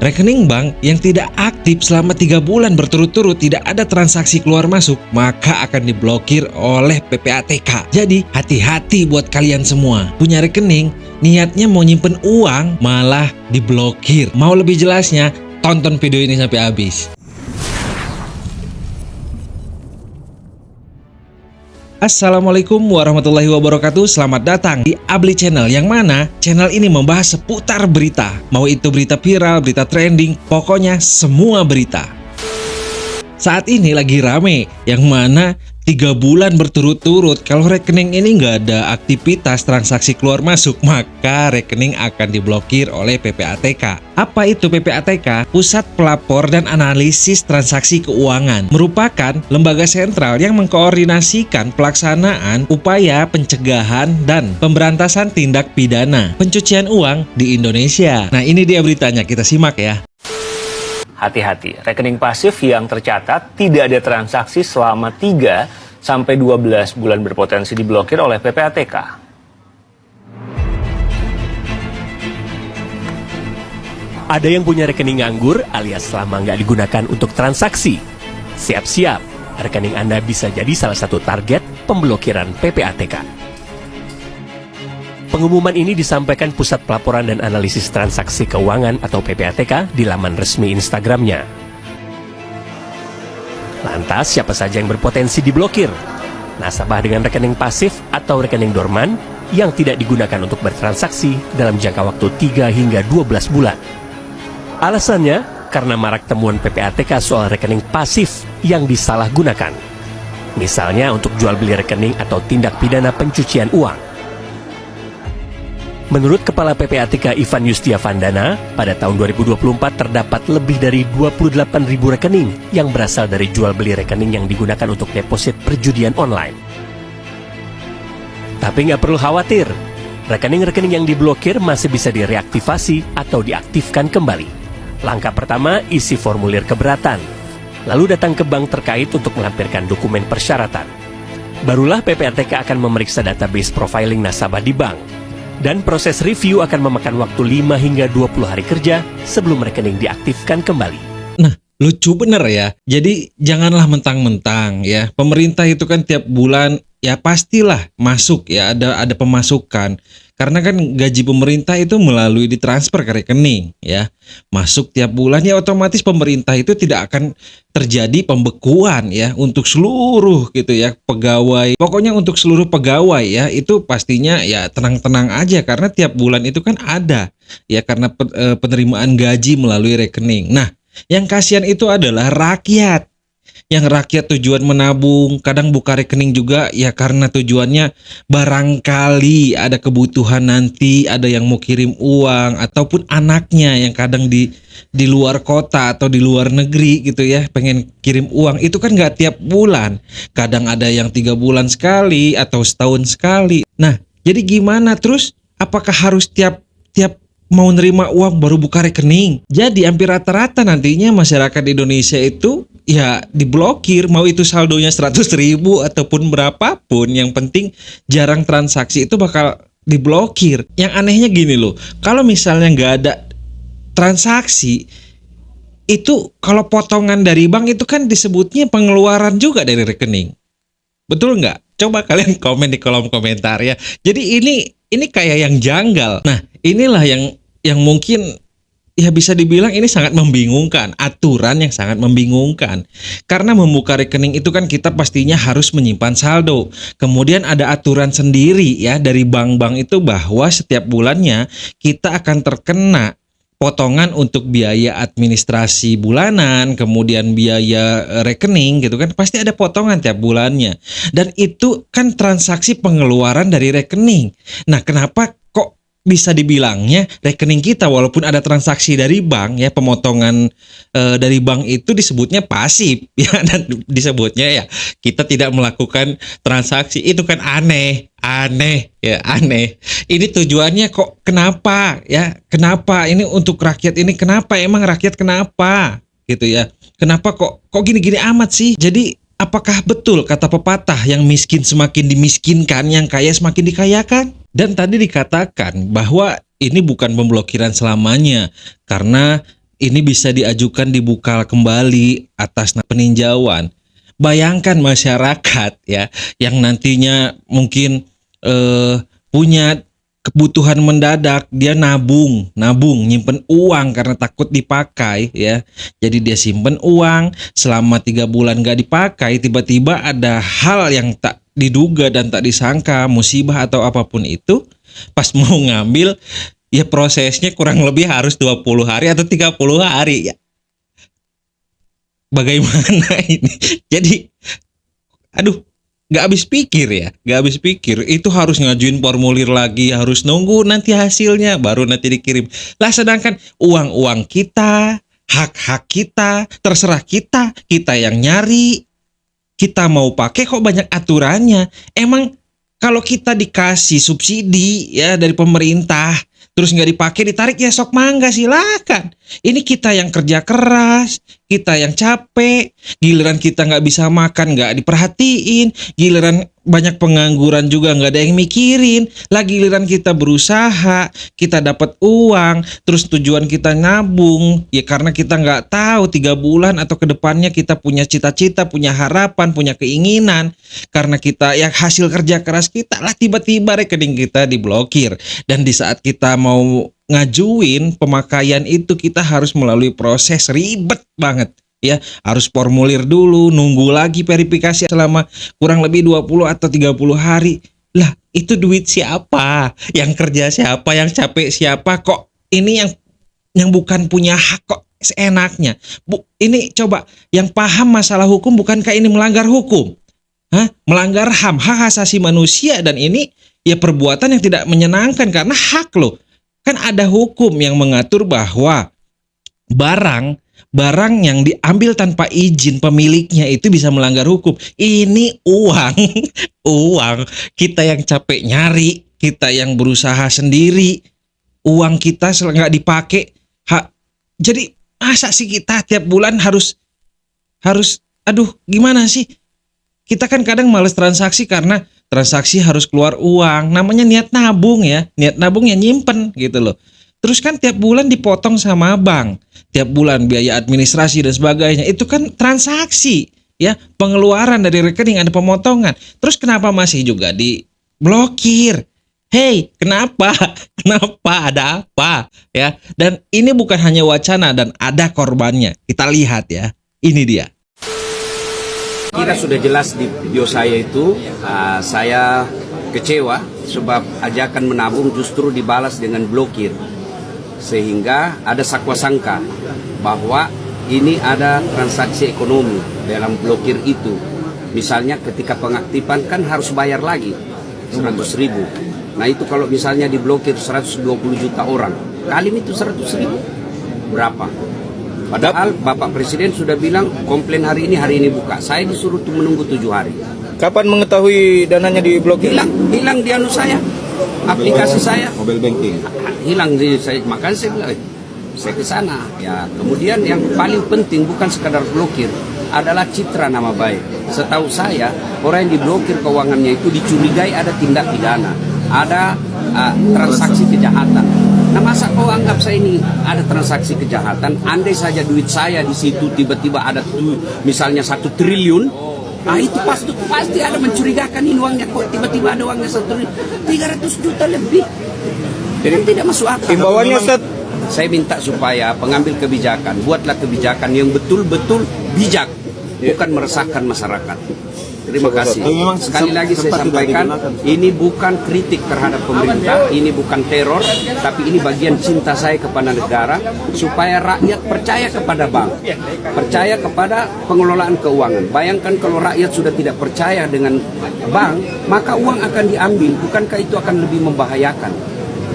Rekening bank yang tidak aktif selama 3 bulan berturut-turut tidak ada transaksi keluar masuk, maka akan diblokir oleh PPATK. Jadi hati-hati buat kalian semua. Punya rekening, niatnya mau nyimpen uang, malah diblokir. Mau lebih jelasnya, tonton video ini sampai habis. Assalamualaikum warahmatullahi wabarakatuh. Selamat datang di Abli Channel, yang mana channel ini membahas seputar berita. Mau itu berita viral, berita trending, pokoknya semua berita. Saat ini lagi rame, yang mana 3 bulan berturut-turut kalau rekening ini nggak ada aktivitas transaksi keluar masuk, maka rekening akan diblokir oleh PPATK. Apa itu PPATK? Pusat Pelapor dan Analisis Transaksi Keuangan. Merupakan lembaga sentral yang mengkoordinasikan pelaksanaan upaya pencegahan dan pemberantasan tindak pidana pencucian uang di Indonesia. Nah, ini dia beritanya, kita simak ya. Hati-hati, rekening pasif yang tercatat tidak ada transaksi selama 3 sampai 12 bulan berpotensi diblokir oleh PPATK. Ada yang punya rekening nganggur alias selama nggak digunakan untuk transaksi. Siap-siap, rekening Anda bisa jadi salah satu target pemblokiran PPATK. Pengumuman ini disampaikan Pusat Pelaporan dan Analisis Transaksi Keuangan atau PPATK di laman resmi Instagramnya. Lantas, siapa saja yang berpotensi diblokir? Nasabah dengan rekening pasif atau rekening dorman yang tidak digunakan untuk bertransaksi dalam jangka waktu 3 hingga 12 bulan. Alasannya, karena marak temuan PPATK soal rekening pasif yang disalahgunakan. Misalnya untuk jual beli rekening atau tindak pidana pencucian uang. Menurut Kepala PPATK Ivan Yustiavandana, pada tahun 2024 terdapat lebih dari 28.000 rekening yang berasal dari jual beli rekening yang digunakan untuk deposit perjudian online. Tapi nggak perlu khawatir, rekening-rekening yang diblokir masih bisa direaktivasi atau diaktifkan kembali. Langkah pertama, isi formulir keberatan, lalu datang ke bank terkait untuk melampirkan dokumen persyaratan. Barulah PPATK akan memeriksa database profiling nasabah di bank. Dan proses review akan memakan waktu 5 hingga 20 hari kerja sebelum rekening diaktifkan kembali. Nah, lucu bener ya. Jadi janganlah mentang-mentang ya. Pemerintah itu kan tiap bulan ya pastilah masuk ya, ada pemasukan. Karena kan gaji pemerintah itu melalui ditransfer ke rekening ya. Masuk tiap bulan ya, otomatis pemerintah itu tidak akan terjadi pembekuan ya untuk seluruh gitu ya pegawai. Pokoknya untuk seluruh pegawai ya, itu pastinya ya tenang-tenang aja karena tiap bulan itu kan ada ya, karena penerimaan gaji melalui rekening. Nah, yang kasihan itu adalah rakyat. Yang rakyat tujuan menabung, kadang buka rekening juga ya karena tujuannya barangkali ada kebutuhan nanti, ada yang mau kirim uang ataupun anaknya yang kadang di luar kota atau di luar negeri gitu ya, pengen kirim uang. Itu kan nggak tiap bulan, kadang ada yang 3 bulan sekali atau setahun sekali. Nah, jadi gimana terus? Apakah harus tiap mau nerima uang baru buka rekening? Jadi hampir rata-rata nantinya masyarakat Indonesia itu ya diblokir, mau itu saldonya 100.000 ataupun berapapun, yang penting jarang transaksi itu bakal diblokir. Yang anehnya gini loh, kalau misalnya nggak ada transaksi, itu kalau potongan dari bank itu kan disebutnya pengeluaran juga dari rekening. Betul nggak? Coba kalian komen di kolom komentar ya. Jadi ini kayak yang janggal. Nah, inilah yang mungkin ya bisa dibilang ini sangat membingungkan, aturan yang sangat membingungkan. Karena membuka rekening itu kan kita pastinya harus menyimpan saldo. Kemudian ada aturan sendiri ya dari bank-bank itu bahwa setiap bulannya kita akan terkena potongan untuk biaya administrasi bulanan, kemudian biaya rekening gitu kan, pasti ada potongan tiap bulannya. Dan itu kan transaksi pengeluaran dari rekening. Nah, kenapa kok bisa dibilangnya rekening kita walaupun ada transaksi dari bank ya, pemotongan dari bank itu disebutnya pasif ya, dan disebutnya ya kita tidak melakukan transaksi. Itu kan aneh ya, aneh. Ini tujuannya kok, kenapa ya, kenapa ini untuk rakyat ini, kenapa emang rakyat kenapa gitu ya, kenapa kok gini-gini amat sih. Jadi apakah betul kata pepatah, yang miskin semakin dimiskinkan, yang kaya semakin dikayakan? Dan tadi dikatakan bahwa ini bukan pemblokiran selamanya, karena ini bisa diajukan dibuka kembali atas peninjauan. Bayangkan masyarakat ya yang nantinya mungkin punya kebutuhan mendadak, dia nabung, nyimpen uang karena takut dipakai ya. Jadi dia simpen uang selama 3 bulan gak dipakai, tiba-tiba ada hal yang tak diduga dan tak disangka, musibah atau apapun itu, pas mau ngambil ya prosesnya kurang lebih harus 20 hari atau 30 hari ya. Bagaimana ini? Jadi aduh, gak habis pikir. Itu harus ngajuin formulir lagi, harus nunggu nanti hasilnya baru nanti dikirim. Lah sedangkan uang-uang kita, hak-hak kita, terserah kita yang nyari. Kita mau pakai kok banyak aturannya. Emang kalau kita dikasih subsidi ya dari pemerintah, terus nggak dipakai ditarik ya sok mangga silakan. Ini kita yang kerja keras, kita yang capek, giliran kita nggak bisa makan nggak diperhatiin, giliran banyak pengangguran juga nggak ada yang mikirin, lah giliran kita berusaha, kita dapat uang, terus tujuan kita nabung, ya karena kita nggak tahu 3 bulan atau kedepannya kita punya cita-cita, punya harapan, punya keinginan, karena kita ya hasil kerja keras kita, lah tiba-tiba rekening kita diblokir, dan di saat kita mau ngajuin pemakaian itu kita harus melalui proses ribet banget ya, harus formulir dulu, nunggu lagi verifikasi selama kurang lebih 20 atau 30 hari. Lah itu duit siapa? Yang kerja siapa? Yang capek siapa? Kok ini yang bukan punya hak kok seenaknya? Ini coba yang paham masalah hukum, bukankah ini melanggar hukum? Melanggar HAM, hak asasi manusia, dan ini ya perbuatan yang tidak menyenangkan karena hak loh. Kan ada hukum yang mengatur bahwa barang yang diambil tanpa izin pemiliknya itu bisa melanggar hukum. Ini uang kita yang capek nyari, kita yang berusaha sendiri, uang kita nggak dipakai. Jadi masa sih kita tiap bulan harus aduh gimana sih? Kita kan kadang males transaksi karena transaksi harus keluar uang. Namanya niat nabung ya. Niat nabung ya nyimpen gitu loh. Terus kan tiap bulan dipotong sama bank. Tiap bulan biaya administrasi dan sebagainya. Itu kan transaksi ya. Pengeluaran dari rekening ada pemotongan. Terus kenapa masih juga diblokir? Hey, kenapa? Kenapa? Ada apa? Ya. Dan ini bukan hanya wacana dan ada korbannya. Kita lihat ya. Ini dia. Kira sudah jelas di video saya itu, saya kecewa sebab ajakan menabung justru dibalas dengan blokir. Sehingga ada sakwa sangka bahwa ini ada transaksi ekonomi dalam blokir itu. Misalnya ketika pengaktifan kan harus bayar lagi 100.000. Nah itu kalau misalnya diblokir 120 juta orang, kali itu 100.000 berapa? Padahal Bapak Presiden sudah bilang komplain hari ini buka. Saya disuruh tuh menunggu 7 hari. Kapan mengetahui dananya diblokir? Hilang di anu saya, aplikasi saya. Mobile banking. Hilang di saya, makanya saya bilang, saya ke sana. Ya, kemudian yang paling penting bukan sekadar blokir, adalah citra nama baik. Setahu saya, orang yang diblokir keuangannya itu dicurigai ada tindak pidana, ada transaksi kejahatan. Nah masa kau anggap saya ini ada transaksi kejahatan? Andai saja duit saya di situ tiba-tiba ada misalnya 1 triliun, itu pasti ada mencurigakan ini uangnya kok tiba-tiba ada uangnya 1 triliun, 300 juta lebih. Jadi tidak masuk akal. Himbauannya Ustaz, saya minta supaya pengambil kebijakan buatlah kebijakan yang betul-betul bijak, bukan meresahkan masyarakat. Terima kasih. Sekali lagi saya sampaikan, ini bukan kritik terhadap pemerintah, ini bukan teror, tapi ini bagian cinta saya kepada negara, supaya rakyat percaya kepada bank, percaya kepada pengelolaan keuangan. Bayangkan kalau rakyat sudah tidak percaya dengan bank, maka uang akan diambil, bukankah itu akan lebih membahayakan?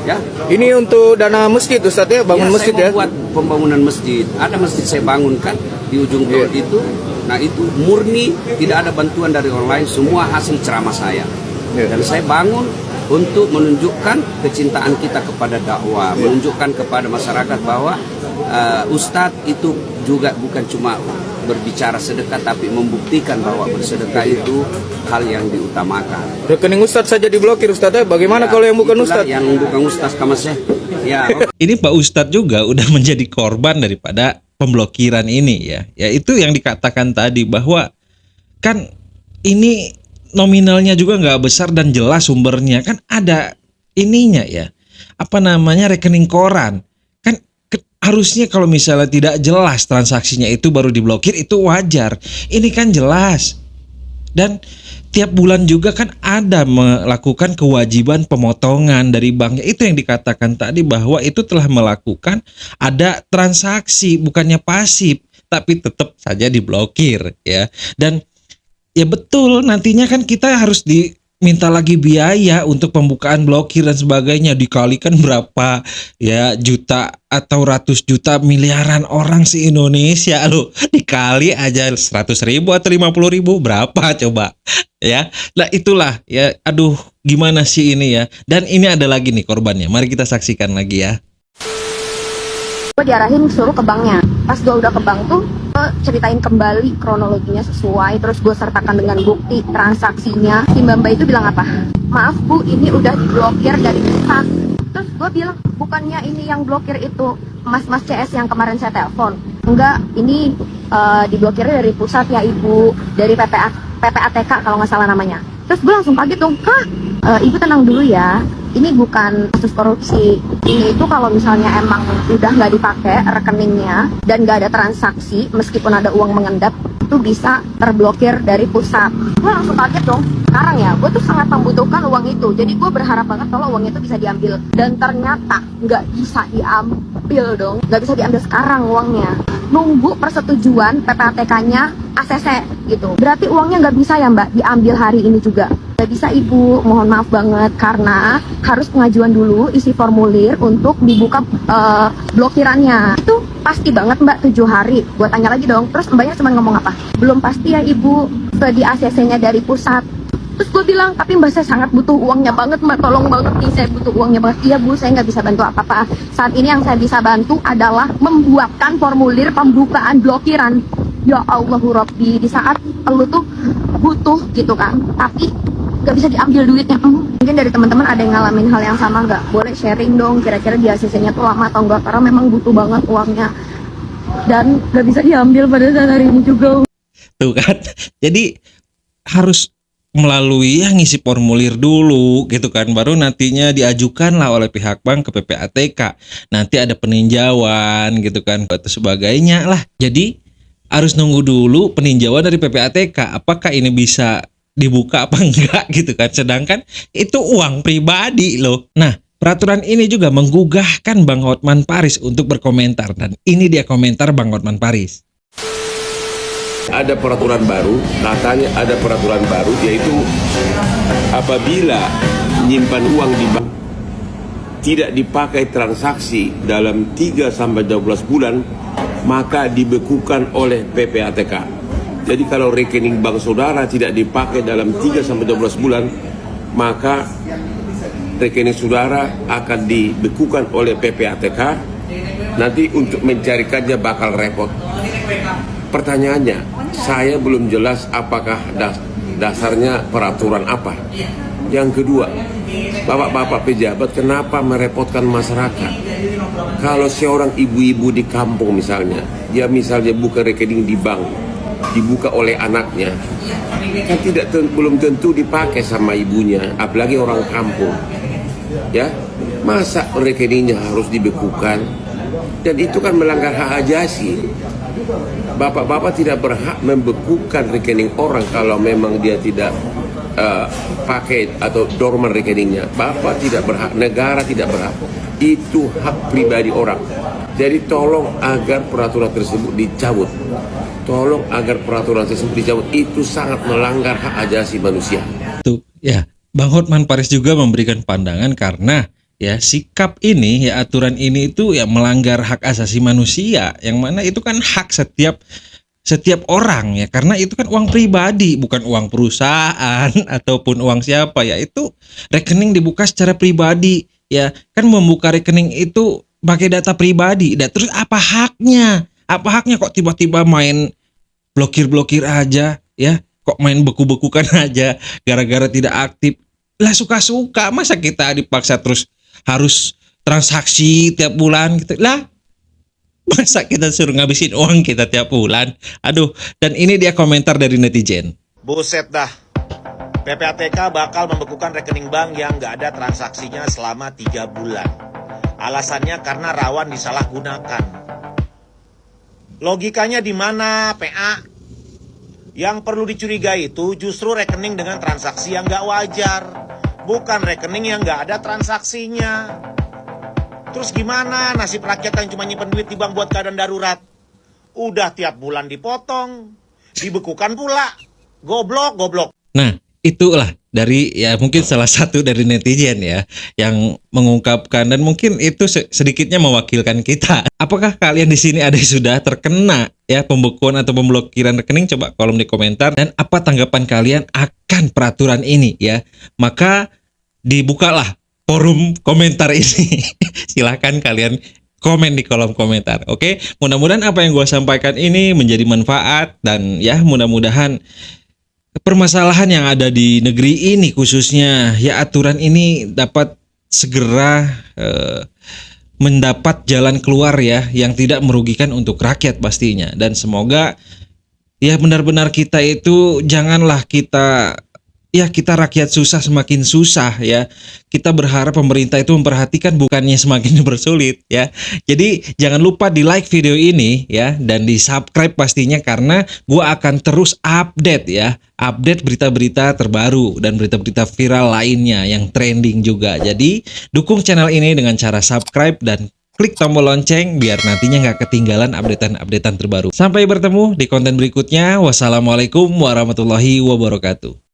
Ya. ini untuk dana masjid Ustaz ya, bangun masjid ya? Saya mau buat pembangunan masjid. Ada masjid saya bangunkan di ujung tol itu. Nah itu murni tidak ada bantuan dari orang lain, semua hasil ceramah saya. Dan saya bangun untuk menunjukkan kecintaan kita kepada dakwah, menunjukkan kepada masyarakat bahwa Ustadz itu juga bukan cuma berbicara sedekah, tapi membuktikan bahwa bersedekah itu hal yang diutamakan. Rekening Ustadz saja diblokir Ustadz ya. Bagaimana kalau yang bukan Itulah Ustadz? Yang bukan Ustadz kamasnya. Ya, Ini Pak Ustadz juga udah menjadi korban daripada pemblokiran ini ya. Ya itu yang dikatakan tadi bahwa kan ini nominalnya juga nggak besar dan jelas sumbernya, kan ada ininya ya. Apa namanya, rekening koran. Kan harusnya kalau misalnya tidak jelas transaksinya itu baru diblokir, itu wajar. Ini kan jelas. Dan tiap bulan juga kan ada melakukan kewajiban pemotongan dari banknya. Itu yang dikatakan tadi bahwa itu telah melakukan ada transaksi, bukannya pasif, tapi tetap saja diblokir ya. Dan ya betul, nantinya kan kita harus diminta lagi biaya untuk pembukaan blokir dan sebagainya, dikalikan berapa ya, juta atau ratus juta, miliaran orang se-Indonesia loh, dikali aja 100.000 atau 50.000, berapa coba ya. Nah itulah ya, aduh gimana sih ini ya. Dan ini ada lagi nih korbannya, mari kita saksikan lagi ya. Gue diarahin suruh ke banknya. Pas gue udah ke bank tuh, gue ceritain kembali kronologinya sesuai, terus gue sertakan dengan bukti transaksinya. Si Mbak itu bilang apa? Maaf Bu, ini udah diblokir dari pusat. Terus gue bilang, bukannya ini yang blokir itu mas-mas CS yang kemarin saya telepon? Enggak, ini diblokirnya dari pusat ya Ibu, dari PPATK kalau nggak salah namanya. Terus gue langsung kaget dong, Ibu tenang dulu ya, ini bukan kasus korupsi. Ini itu kalau misalnya emang udah nggak dipakai rekeningnya dan nggak ada transaksi, meskipun ada uang mengendap, itu bisa terblokir dari pusat. Gue langsung kaget dong. Sekarang ya, gue tuh sangat membutuhkan uang itu. Jadi gue berharap banget kalau uang itu bisa diambil. Dan ternyata nggak bisa diambil dong. Nggak bisa diambil sekarang uangnya. Nunggu persetujuan PPATK-nya ACC gitu. Berarti uangnya nggak bisa ya Mbak diambil hari ini juga? Nggak bisa Ibu, mohon maaf banget. Karena harus pengajuan dulu, isi formulir untuk dibuka blokirannya. Itu pasti banget Mbak 7 hari. Gue tanya lagi dong, terus Mbaknya cuma ngomong apa? Belum pasti ya Ibu, di ACC-nya dari pusat. Terus gue bilang, tapi Mbak saya sangat butuh uangnya banget Mbak, tolong banget nih, saya butuh uangnya banget. Iya Bu, saya nggak bisa bantu apa-apa. Saat ini yang saya bisa bantu adalah membuatkan formulir pembukaan blokiran. Ya Allahu Rabbi, di saat lu tuh butuh gitu kan, tapi nggak bisa diambil duitnya. Mungkin dari teman-teman ada yang ngalamin hal yang sama nggak? Boleh sharing dong, kira-kira di ACC-nya tuh lama atau enggak, karena memang butuh banget uangnya. Dan nggak bisa diambil pada saat hari ini juga. Tuh kan, jadi harus melalui yang ngisi formulir dulu gitu kan, baru nantinya diajukan lah oleh pihak bank ke PPATK, nanti ada peninjauan gitu kan atau sebagainya lah. Jadi harus nunggu dulu peninjauan dari PPATK apakah ini bisa dibuka apa enggak gitu kan, sedangkan itu uang pribadi loh. Nah peraturan ini juga menggugahkan Bang Hotman Paris untuk berkomentar, dan ini dia komentar Bang Hotman Paris. Ada peraturan baru, katanya ada peraturan baru, yaitu apabila menyimpan uang di bank tidak dipakai transaksi dalam 3-12 bulan, maka dibekukan oleh PPATK. Jadi kalau rekening bank saudara tidak dipakai dalam 3-12 bulan, maka rekening saudara akan dibekukan oleh PPATK. Nanti untuk mencarikannya bakal repot. Pertanyaannya, saya belum jelas apakah dasarnya peraturan apa. Yang kedua, bapak-bapak pejabat kenapa merepotkan masyarakat? Kalau seorang ibu-ibu di kampung misalnya, dia misalnya buka rekening di bank, dibuka oleh anaknya, kan belum tentu dipakai sama ibunya, apalagi orang kampung. Ya, masa rekeningnya harus dibekukan? Dan itu kan melanggar hak ajasi. Bapak-bapak tidak berhak membekukan rekening orang kalau memang dia tidak pakai atau dorman rekeningnya. Bapak tidak berhak, negara tidak berhak. Itu hak pribadi orang. Jadi tolong agar peraturan tersebut dicabut. Tolong agar peraturan tersebut dicabut. Itu sangat melanggar hak ajasi manusia. Tuh ya, Bang Hotman Paris juga memberikan pandangan karena ya sikap ini ya, aturan ini itu ya melanggar hak asasi manusia, yang mana itu kan hak setiap orang ya, karena itu kan uang pribadi, bukan uang perusahaan ataupun uang siapa ya. Itu rekening dibuka secara pribadi ya, kan membuka rekening itu pakai data pribadi. Dan terus apa haknya kok tiba-tiba main blokir aja ya, kok main beku-bekukan aja gara-gara tidak aktif. Lah suka-suka, masa kita dipaksa terus harus transaksi tiap bulan gitu. Lah masa kita suruh ngabisin uang kita tiap bulan. Aduh, dan ini dia komentar dari netizen. Buset dah. PPATK bakal membekukan rekening bank yang nggak ada transaksinya selama 3 bulan. Alasannya karena rawan disalahgunakan. Logikanya di mana, PA? Yang perlu dicurigai itu justru rekening dengan transaksi yang nggak wajar. Bukan rekening yang nggak ada transaksinya. Terus gimana nasib rakyat yang cuma nyimpen duit di bank buat keadaan darurat? Udah tiap bulan dipotong, dibekukan pula. Goblok. Nah, itulah dari ya mungkin salah satu dari netizen ya yang mengungkapkan, dan mungkin itu sedikitnya mewakilkan kita. Apakah kalian di sini ada yang sudah terkena ya pembekuan atau pemblokiran rekening? Coba kolom di komentar, dan apa tanggapan kalian akan peraturan ini ya. Maka dibukalah forum komentar ini. Silahkan kalian komen di kolom komentar. Oke, mudah-mudahan apa yang gue sampaikan ini menjadi manfaat, dan ya mudah-mudahan permasalahan yang ada di negeri ini khususnya ya aturan ini dapat segera mendapat jalan keluar ya yang tidak merugikan untuk rakyat pastinya. Dan semoga ya benar-benar kita itu janganlah kita rakyat susah semakin susah ya. Kita berharap pemerintah itu memperhatikan, bukannya semakin bersulit ya. Jadi jangan lupa di like video ini ya, dan di subscribe pastinya, karena gua akan terus update ya, update berita-berita terbaru dan berita-berita viral lainnya yang trending juga. Jadi dukung channel ini dengan cara subscribe dan klik tombol lonceng biar nantinya nggak ketinggalan updatean terbaru. Sampai bertemu di konten berikutnya. Wassalamualaikum warahmatullahi wabarakatuh.